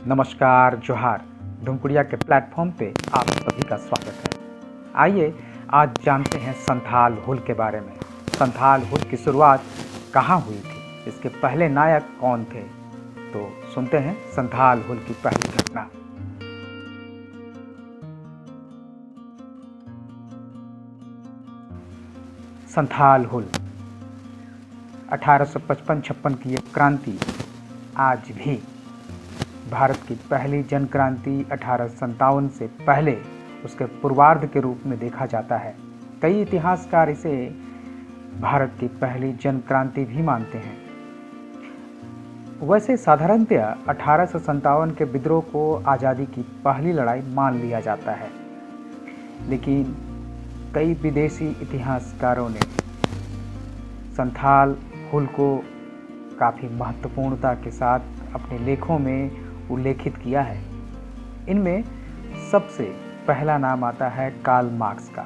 नमस्कार, जोहार। धुमकुड़िया के प्लेटफॉर्म पे आप सभी का स्वागत है। आइए आज जानते हैं संथाल हुल के बारे में। संथाल हुल की शुरुआत कहाँ हुई थी, इसके पहले नायक कौन थे, तो सुनते हैं संथाल हुल की पहली घटना। संथाल हुल 1855-56 की एक क्रांति आज भी भारत की पहली जन क्रांति 1857 से पहले उसके पूर्वार्ध के रूप में देखा जाता है। कई इतिहासकार इसे भारत की पहली जन क्रांति भी मानते हैं। वैसे साधारणतया 1857 के विद्रोह को आज़ादी की पहली लड़ाई मान लिया जाता है, लेकिन कई विदेशी इतिहासकारों ने संथाल हुल को काफ़ी महत्वपूर्णता के साथ अपने लेखों में उल्लेखित किया है। इनमें सबसे पहला नाम आता है कार्ल मार्क्स का।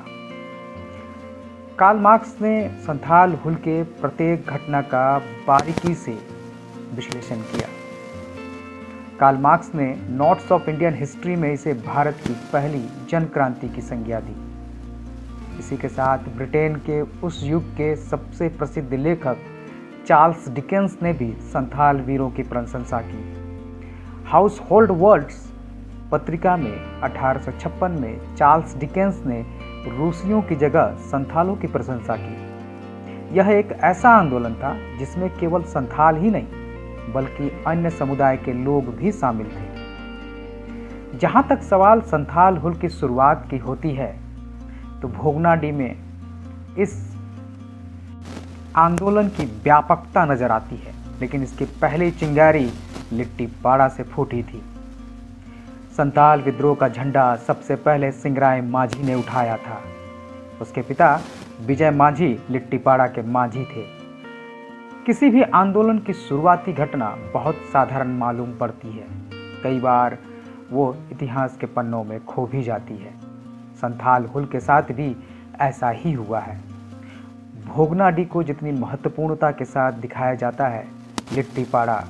कार्ल मार्क्स ने संथाल हुल के प्रत्येक घटना का बारीकी से विश्लेषण किया। कार्ल मार्क्स ने नोट्स ऑफ इंडियन हिस्ट्री में इसे भारत की पहली जन क्रांति की संज्ञा दी। इसी के साथ ब्रिटेन के उस युग के सबसे प्रसिद्ध लेखक चार्ल्स डिकेंस ने भी संथाल वीरों की प्रशंसा की। हाउस होल्ड वर्ड्स पत्रिका में 1856 में चार्ल्स डिकेंस ने रूसियों की जगह संथालों की प्रशंसा की। यह एक ऐसा आंदोलन था जिसमें केवल संथाल ही नहीं बल्कि अन्य समुदाय के लोग भी शामिल थे। जहां तक सवाल संथाल हुल की शुरुआत की होती है तो भोगनाडीह में इस आंदोलन की व्यापकता नजर आती है, लेकिन इसकी पहली चिंगारी लिट्टीपाड़ा से फूटी थी। संथाल विद्रोह का झंडा सबसे पहले सिंगराय माझी ने उठाया था। उसके पिता विजय माझी लिट्टीपाड़ा के माझी थे। किसी भी आंदोलन की शुरुआती घटना बहुत साधारण मालूम पड़ती है, कई बार वो इतिहास के पन्नों में खो भी जाती है। संथाल हुल के साथ भी ऐसा ही हुआ है। भोगनाडीह को जितनी महत्वपूर्णता के साथ दिखाया जाता है, लिट्टीपाड़ा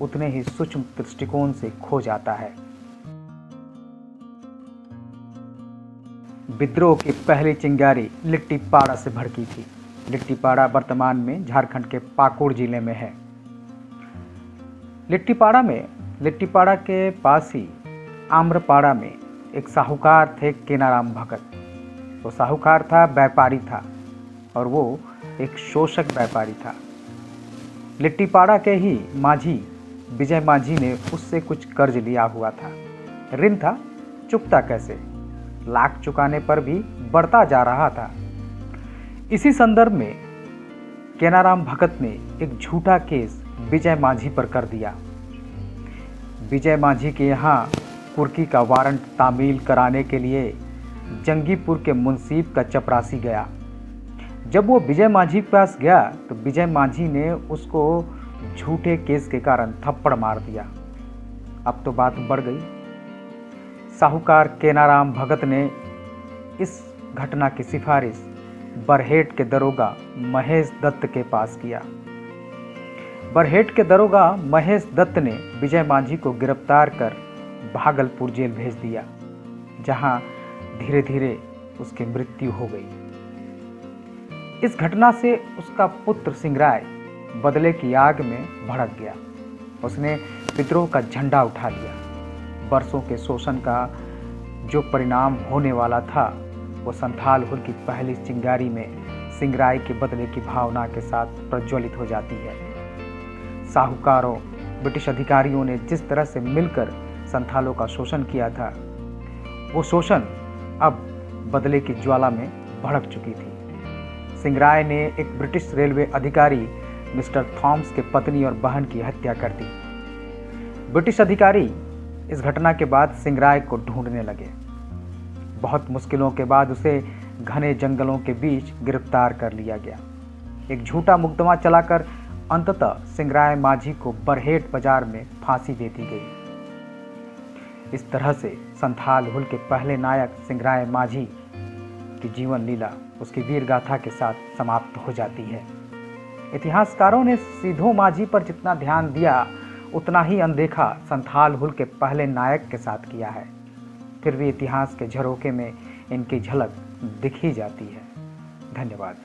उतने ही सूक्ष्म दृष्टिकोण से खो जाता है। विद्रोह की पहली चिंगारी लिट्टीपाड़ा से भड़की थी। लिट्टीपाड़ा वर्तमान में झारखंड के पाकुड़ जिले में है। लिट्टीपाड़ा के पास ही आम्रपाड़ा में एक साहूकार थे, केनाराम भगत। वो साहूकार था, व्यापारी था, और वो एक शोषक व्यापारी था। लिट्टीपाड़ा के ही माझी विजय माझी ने उससे कुछ कर्ज लिया हुआ था। ऋण था, चुकता कैसे, लाख चुकाने पर भी बढ़ता जा रहा था। इसी संदर्भ में केनाराम भगत ने एक झूठा केस विजय माझी पर कर दिया। विजय माझी के यहाँ कुर्की का वारंट तामील कराने के लिए जंगीपुर के मुंसीब का चपरासी गया। जब वो विजय माझी के पास गया तो विजय माझी ने उसको झूठे केस के कारण थप्पड़ मार दिया। अब तो बात बढ़ गई। साहूकार केनाराम भगत ने इस घटना की सिफारिश बरहेट के दरोगा महेश दत्त के पास किया। बरहेट के दरोगा महेश दत्त ने विजय माझी को गिरफ्तार कर भागलपुर जेल भेज दिया, जहां धीरे धीरे उसकी मृत्यु हो गई। इस घटना से उसका पुत्र सिंगराय बदले की आग में भड़क गया। उसने विद्रोह का झंडा उठा लिया। वर्षों के शोषण का जो परिणाम होने वाला था वो संथाल हुल की पहली चिंगारी में सिंगराय के बदले की भावना के साथ प्रज्वलित हो जाती है। साहूकारों, ब्रिटिश अधिकारियों ने जिस तरह से मिलकर संथालों का शोषण किया था, वो शोषण अब बदले की ज्वाला में भड़क चुकी थी। सिंगराय ने एक ब्रिटिश रेलवे अधिकारी मिस्टर थॉम्स के पत्नी और बहन की हत्या कर दी। ब्रिटिश अधिकारी इस घटना के बाद सिंगराय को ढूंढने लगे। बहुत मुश्किलों के बाद उसे घने जंगलों के बीच गिरफ्तार कर लिया गया। एक झूठा मुकदमा चलाकर अंततः सिंगराय माझी को बरहेट बाजार में फांसी दे दी गई। इस तरह से संथाल हुल के पहले नायक सिंगराय माझी की जीवन लीला उसकी वीर गाथा के साथ समाप्त हो जाती है। इतिहासकारों ने सिधो माझी पर जितना ध्यान दिया उतना ही अनदेखा संथाल हुल के पहले नायक के साथ किया है। फिर भी इतिहास के झरोखे में इनकी झलक दिख ही जाती है। धन्यवाद।